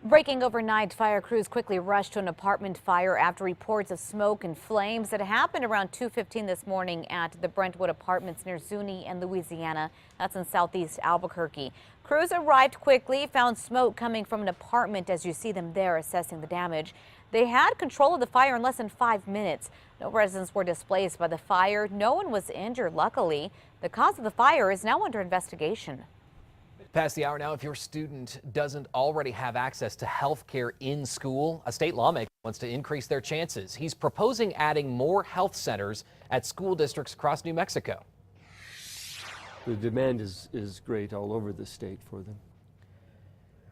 Breaking overnight, fire crews quickly rushed to an apartment fire after reports of smoke and flames that happened around 2:15 this morning at the Brentwood Apartments near Zuni and Louisiana. That's in southeast Albuquerque. Crews arrived quickly, found smoke coming from an apartment as you see them there assessing the damage. They had control of the fire in less than 5 minutes. No residents were displaced by the fire. No one was injured, luckily. The cause of the fire is now under investigation. Past the hour now, if your student doesn't already have access to health care in school, a state lawmaker wants to increase their chances. He's proposing adding more health centers at school districts across New Mexico. The demand is great all over the state for them.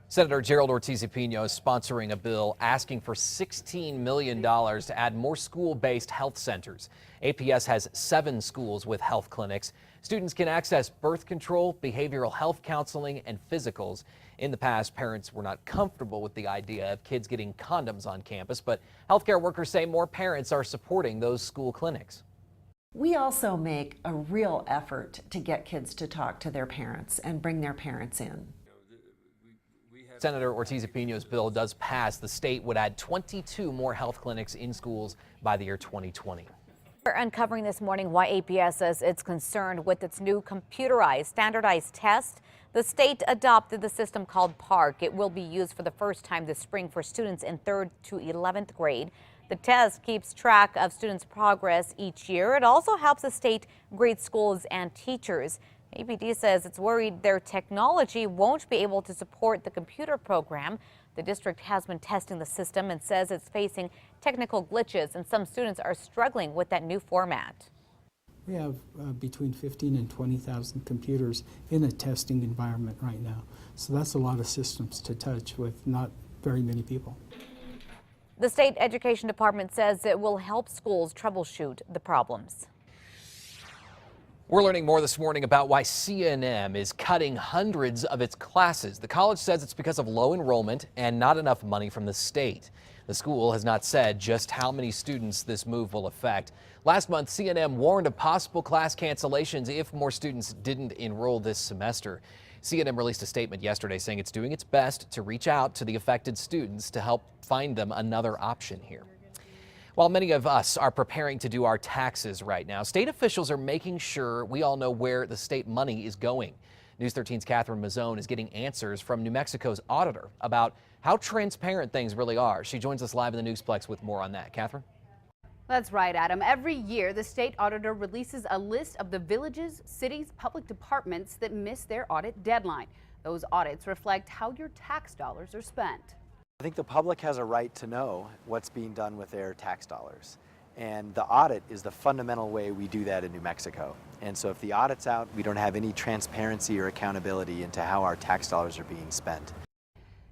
Senator Gerald Ortiz-Pino is sponsoring a bill asking for $16 million to add more school-based health centers. APS has 7 schools with health clinics. Students can access birth control, behavioral health counseling, and physicals. In the past, parents were not comfortable with the idea of kids getting condoms on campus, but healthcare workers say more parents are supporting those school clinics. We also make a real effort to get kids to talk to their parents and bring their parents in. Senator Ortiz-Pino's bill does pass. The state would add 22 more health clinics in schools by the year 2020. We're uncovering this morning why APS says it's concerned with its new computerized standardized test. The state adopted the system called PARC. It will be used for the first time this spring for students in 3rd to 11th grade. The test keeps track of students' progress each year. It also helps the state grade schools and teachers. APD says it's worried their technology won't be able to support the computer program. The district has been testing the system and says it's facing technical glitches, and some students are struggling with that new format. We have between 15 and 20,000 computers in a testing environment right now. So that's a lot of systems to touch with not very many people. The state education department says it will help schools troubleshoot the problems. We're learning more this morning about why CNM is cutting hundreds of its classes. The college says it's because of low enrollment and not enough money from the state. The school has not said just how many students this move will affect. Last month, CNM warned of possible class cancellations if more students didn't enroll this semester. CNM released a statement yesterday saying it's doing its best to reach out to the affected students to help find them another option here. While many of us are preparing to do our taxes right now, state officials are making sure we all know where the state money is going. News 13's Catherine Mazzone is getting answers from New Mexico's auditor about how transparent things really are. She joins us live in the Newsplex with more on that. Catherine? That's right, Adam. Every year, the state auditor releases a list of the villages, cities, public departments that miss their audit deadline. Those audits reflect how your tax dollars are spent. I think the public has a right to know what's being done with their tax dollars. And the audit is the fundamental way we do that in New Mexico. And so if the audit's out, we don't have any transparency or accountability into how our tax dollars are being spent.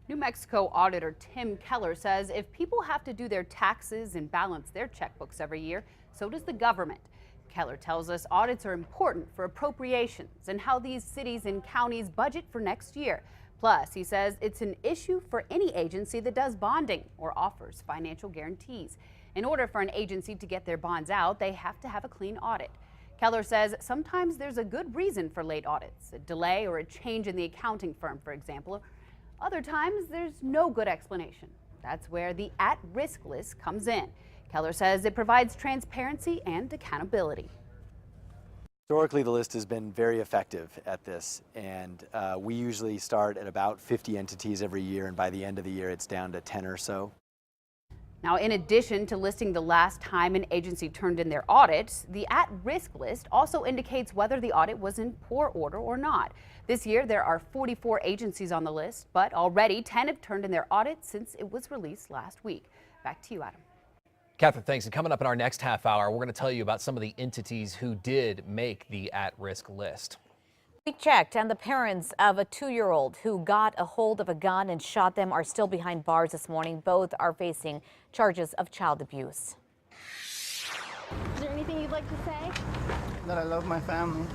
New Mexico Auditor Tim Keller says if people have to do their taxes and balance their checkbooks every year, so does the government. Keller tells us audits are important for appropriations and how these cities and counties budget for next year. Plus, he says it's an issue for any agency that does bonding or offers financial guarantees. In order for an agency to get their bonds out, they have to have a clean audit. Keller says sometimes there's a good reason for late audits, a delay or a change in the accounting firm, for example. Other times, there's no good explanation. That's where the at-risk list comes in. Keller says it provides transparency and accountability. Historically, the list has been very effective at this, and we usually start at about 50 entities every year, and by the end of the year, it's down to 10 or so. Now, in addition to listing the last time an agency turned in their audit, the at-risk list also indicates whether the audit was in poor order or not. This year, there are 44 agencies on the list, but already 10 have turned in their audit since it was released last week. Back to you, Adam. Catherine, thanks. And coming up in our next half hour, we're going to tell you about some of the entities who did make the at-risk list. We checked, and the parents of a 2-year-old who got a hold of a gun and shot them are still behind bars this morning. Both are facing charges of child abuse. Is there anything you'd like to say? That I love my family.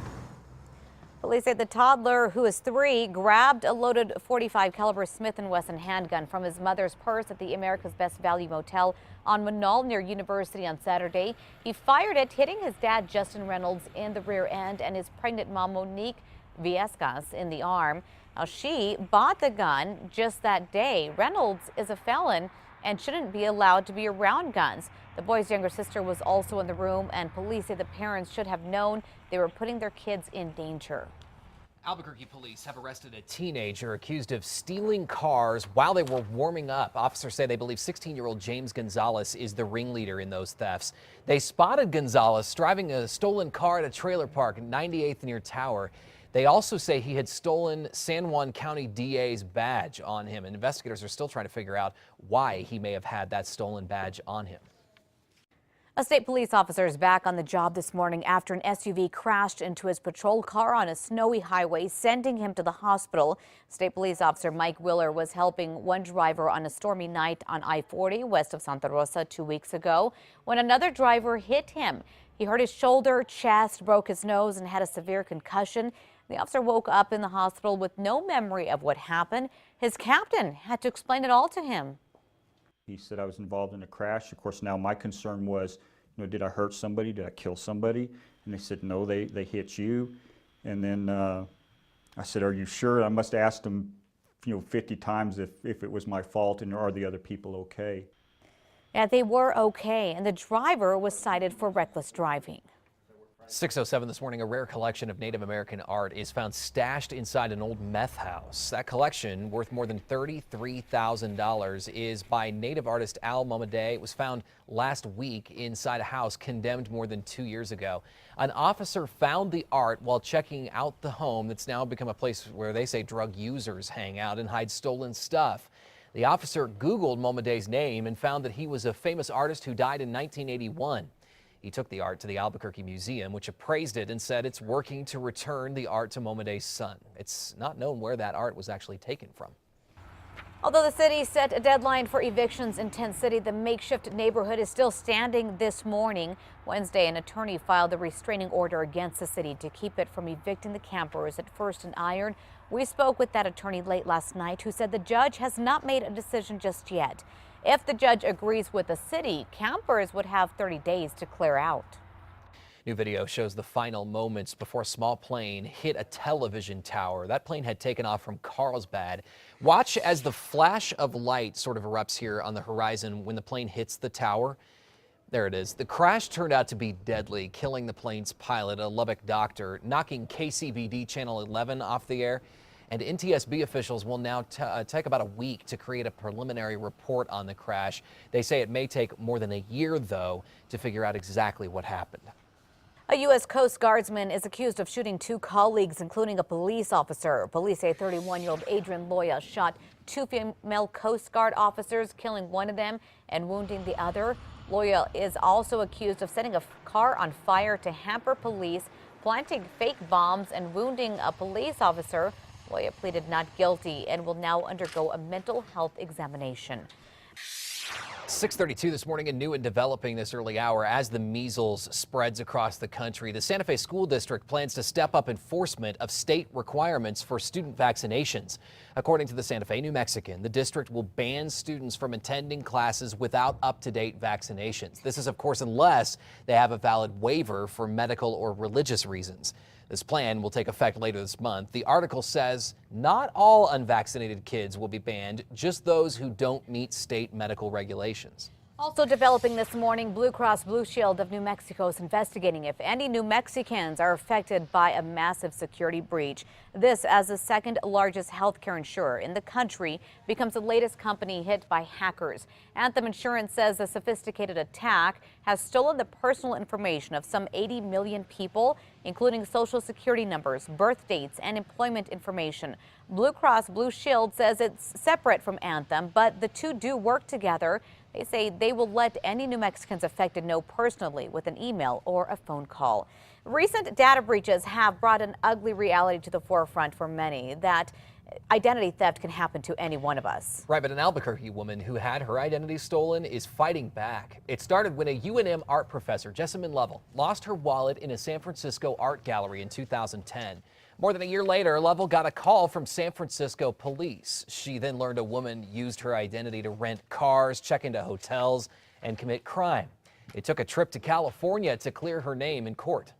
Police say the toddler, who is 3, grabbed a loaded .45 caliber Smith & Wesson handgun from his mother's purse at the America's Best Value Motel on Manal near University on Saturday. He fired it, hitting his dad, Justin Reynolds, in the rear end and his pregnant mom, Monique Viescas, in the arm. Now, she bought the gun just that day. Reynolds is a felon and shouldn't be allowed to be around guns. The boy's younger sister was also in the room, and police say the parents should have known they were putting their kids in danger. Albuquerque police have arrested a teenager accused of stealing cars while they were warming up. Officers say they believe 16-year-old James Gonzalez is the ringleader in those thefts. They spotted Gonzalez driving a stolen car at a trailer park in 98th near Tower. They also say he had stolen San Juan County DA's badge on him, and investigators are still trying to figure out why he may have had that stolen badge on him. A state police officer is back on the job this morning after an SUV crashed into his patrol car on a snowy highway, sending him to the hospital. State police officer Mike Willer was helping one driver on a stormy night on I-40 west of Santa Rosa 2 weeks ago when another driver hit him. He hurt his shoulder, chest, broke his nose, and had a severe concussion. The officer woke up in the hospital with no memory of what happened. His captain had to explain it all to him. He said I was involved in a crash. Of course, now my concern was, did I hurt somebody? Did I kill somebody? And they said, no, they hit you. And then I said, are you sure? I must have asked them, 50 times if it was my fault, and are the other people okay? Yeah, they were okay, and the driver was cited for reckless driving. 6:07 this morning, a rare collection of Native American art is found stashed inside an old meth house. That collection, worth more than $33,000, is by Native artist Al Momaday. It was found last week inside a house condemned more than 2 years ago. An officer found the art while checking out the home that's now become a place where they say drug users hang out and hide stolen stuff. The officer Googled Momaday's name and found that he was a famous artist who died in 1981. He took the art to the Albuquerque Museum, which appraised it and said it's working to return the art to Momaday's son. It's not known where that art was actually taken from. Although the city set a deadline for evictions in Tent City, the makeshift neighborhood is still standing this morning. Wednesday, an attorney filed a restraining order against the city to keep it from evicting the campers at First and Iron. We spoke with that attorney late last night, who said the judge has not made a decision just yet. If the judge agrees with the city, campers would have 30 days to clear out. New video shows the final moments before a small plane hit a television tower. That plane had taken off from Carlsbad. Watch as the flash of light sort of erupts here on the horizon when the plane hits the tower. There it is. The crash turned out to be deadly, killing the plane's pilot, a Lubbock doctor, knocking KCBD Channel 11 off the air. And NTSB officials will now take about a week to create a preliminary report on the crash. They say it may take more than a year, though, to figure out exactly what happened. A U.S. Coast Guardsman is accused of shooting 2 colleagues, including a police officer. Police say 31-year-old Adrian Loya shot 2 female Coast Guard officers, killing one of them and wounding the other. Loya is also accused of setting a car on fire to hamper police, planting fake bombs, and wounding a police officer. Loya pleaded not guilty and will now undergo a mental health examination. 6:32 this morning, and new and developing this early hour as the measles spreads across the country. The Santa Fe School District plans to step up enforcement of state requirements for student vaccinations. According to the Santa Fe New Mexican, the district will ban students from attending classes without up-to-date vaccinations. This is, of course, unless they have a valid waiver for medical or religious reasons. This plan will take effect later this month. The article says not all unvaccinated kids will be banned, just those who don't meet state medical regulations. Also developing this morning, Blue Cross Blue Shield of New Mexico is investigating if any New Mexicans are affected by a massive security breach. This, as the second largest healthcare insurer in the country, becomes the latest company hit by hackers. Anthem Insurance says the sophisticated attack has stolen the personal information of some 80 million people, including social security numbers, birth dates, and employment information. Blue Cross Blue Shield says it's separate from Anthem, but the two do work together. They say they will let any New Mexicans affected know personally with an email or a phone call. Recent data breaches have brought an ugly reality to the forefront for many, that identity theft can happen to any one of us. Right, but an Albuquerque woman who had her identity stolen is fighting back. It started when a UNM art professor, Jessamine Lovell, lost her wallet in a San Francisco art gallery in 2010. More than a year later, Lovell got a call from San Francisco police. She then learned a woman used her identity to rent cars, check into hotels, and commit crime. It took a trip to California to clear her name in court.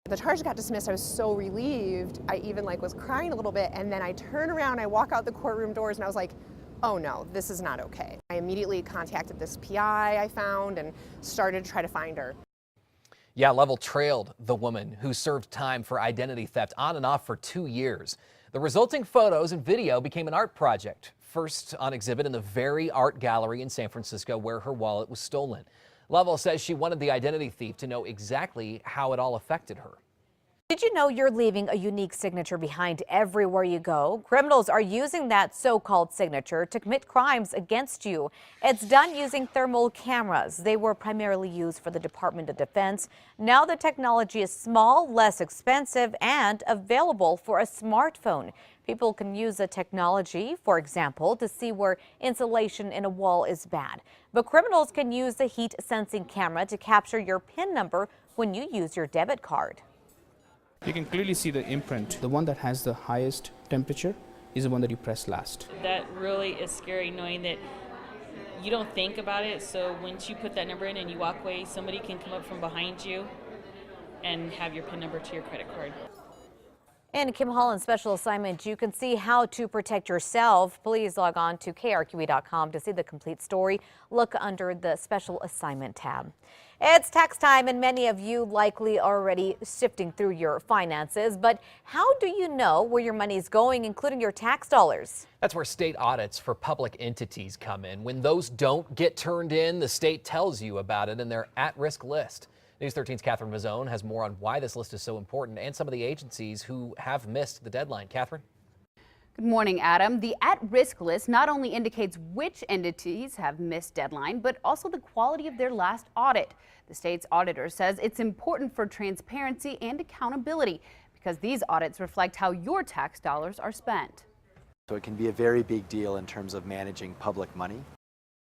The charge got dismissed. I was so relieved. I even was crying a little bit, and then I turn around, I walk out the courtroom doors, and I was like, oh no, this is not okay. I immediately contacted this PI I found and started to try to find her. Yeah, Level trailed the woman who served time for identity theft on and off for 2 years. The resulting photos and video became an art project, first on exhibit in the very art gallery in San Francisco where her wallet was stolen. Level says she wanted the identity thief to know exactly how it all affected her. Did you know you're leaving a unique signature behind everywhere you go? Criminals are using that so-called signature to commit crimes against you. It's done using thermal cameras. They were primarily used for the Department of Defense. Now the technology is small, less expensive, and available for a smartphone. People can use the technology, for example, to see where insulation in a wall is bad. But criminals can use the heat-sensing camera to capture your PIN number when you use your debit card. You can clearly see the imprint. The one that has the highest temperature is the one that you press last. That really is scary, knowing that you don't think about it. So once you put that number in and you walk away, somebody can come up from behind you and have your PIN number to your credit card. In Kim Holland's special assignment, you can see how to protect yourself. Please log on to KRQE.com to see the complete story. Look under the special assignment tab. It's tax time, and many of you likely already sifting through your finances. But how do you know where your money is going, including your tax dollars? That's where state audits for public entities come in. When those don't get turned in, the state tells you about it in their at-risk list. News 13's Catherine Mazzone has more on why this list is so important and some of the agencies who have missed the deadline. Catherine? Good morning, Adam. The at-risk list not only indicates which entities have missed deadline, but also the quality of their last audit. The state's auditor says it's important for transparency and accountability because these audits reflect how your tax dollars are spent. So it can be a very big deal in terms of managing public money.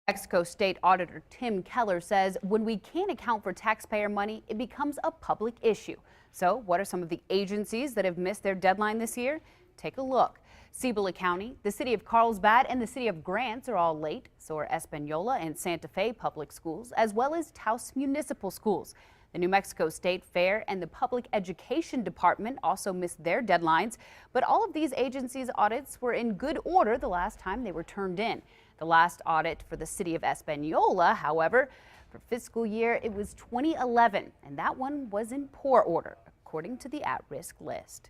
Mexico State Auditor Tim Keller says when we can't account for taxpayer money, it becomes a public issue. So what are some of the agencies that have missed their deadline this year? Take a look. Cibola County, the city of Carlsbad, and the city of Grants are all late. So are Espanola and Santa Fe public schools, as well as Taos Municipal Schools. The New Mexico State Fair and the Public Education Department also missed their deadlines. But all of these agencies' audits were in good order the last time they were turned in. The last audit for the city of Espanola, however, for fiscal year, it was 2011, and that one was in poor order, according to the at-risk list.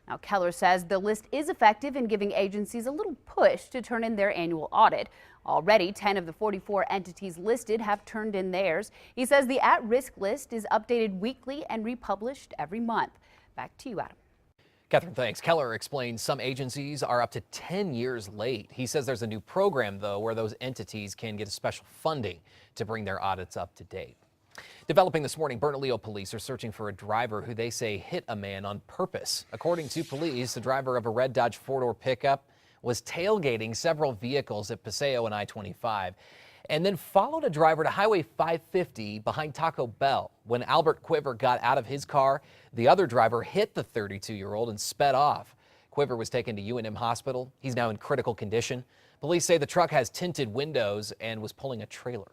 Now, Keller says the list is effective in giving agencies a little push to turn in their annual audit. Already, 10 of the 44 entities listed have turned in theirs. He says the at-risk list is updated weekly and republished every month. Back to you, Adam. Catherine, thanks. Keller explains some agencies are up to 10 years late. He says there's a new program, though, where those entities can get special funding to bring their audits up to date. Developing this morning, Bernalillo police are searching for a driver who they say hit a man on purpose. According to police, the driver of a red Dodge four-door pickup was tailgating several vehicles at Paseo and I-25 and then followed a driver to Highway 550 behind Taco Bell. When Albert Quiver got out of his car, the other driver hit the 32-year-old and sped off. Quiver was taken to UNM Hospital. He's now in critical condition. Police say the truck has tinted windows and was pulling a trailer.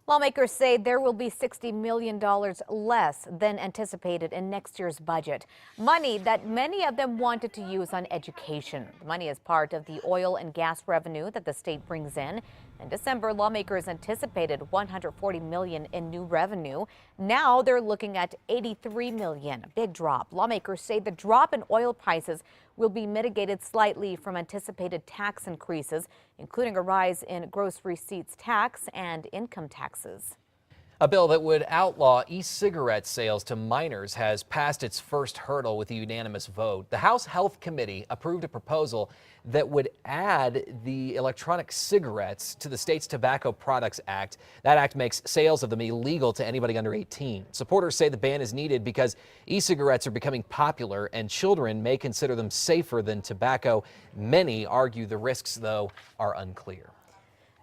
Lawmakers say there will be $60 million less than anticipated in next year's budget. Money that many of them wanted to use on education. The money is part of the oil and gas revenue that the state brings in. In December, lawmakers anticipated $140 million in new revenue. Now they're looking at $83 million, a big drop. Lawmakers say the drop in oil prices will be mitigated slightly from anticipated tax increases, including a rise in gross receipts tax and income taxes. A bill that would outlaw e-cigarette sales to minors has passed its first hurdle with a unanimous vote. The House Health Committee approved a proposal that would add the electronic cigarettes to the state's Tobacco Products Act. That act makes sales of them illegal to anybody under 18. Supporters say the ban is needed because e-cigarettes are becoming popular and children may consider them safer than tobacco. Many argue the risks, though, are unclear.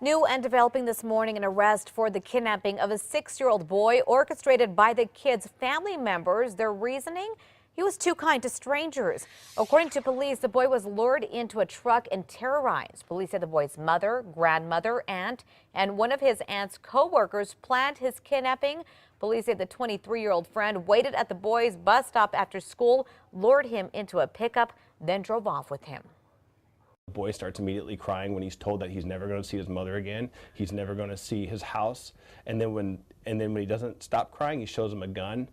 New and developing this morning, an arrest for the kidnapping of a 6-year-old boy orchestrated by the kid's family members. Their reasoning? He was too kind to strangers. According to police, the boy was lured into a truck and terrorized. Police said the boy's mother, grandmother, aunt, and one of his aunt's co-workers planned his kidnapping. Police say the 23-year-old friend waited at the boy's bus stop after school, lured him into a pickup, then drove off with him. The boy starts immediately crying when he's told that he's never going to see his mother again. He's never going to see his house. And then when he doesn't stop crying, he shows him a gun.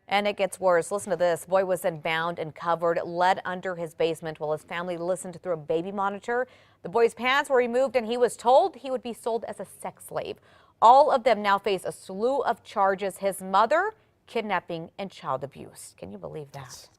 And it gets worse. Listen to this. Boy was then bound and covered, led under his basement while his family listened through a baby monitor. The boy's pants were removed and he was told he would be sold as a sex slave. All of them now face a slew of charges. His mother, kidnapping and child abuse. Can you believe that?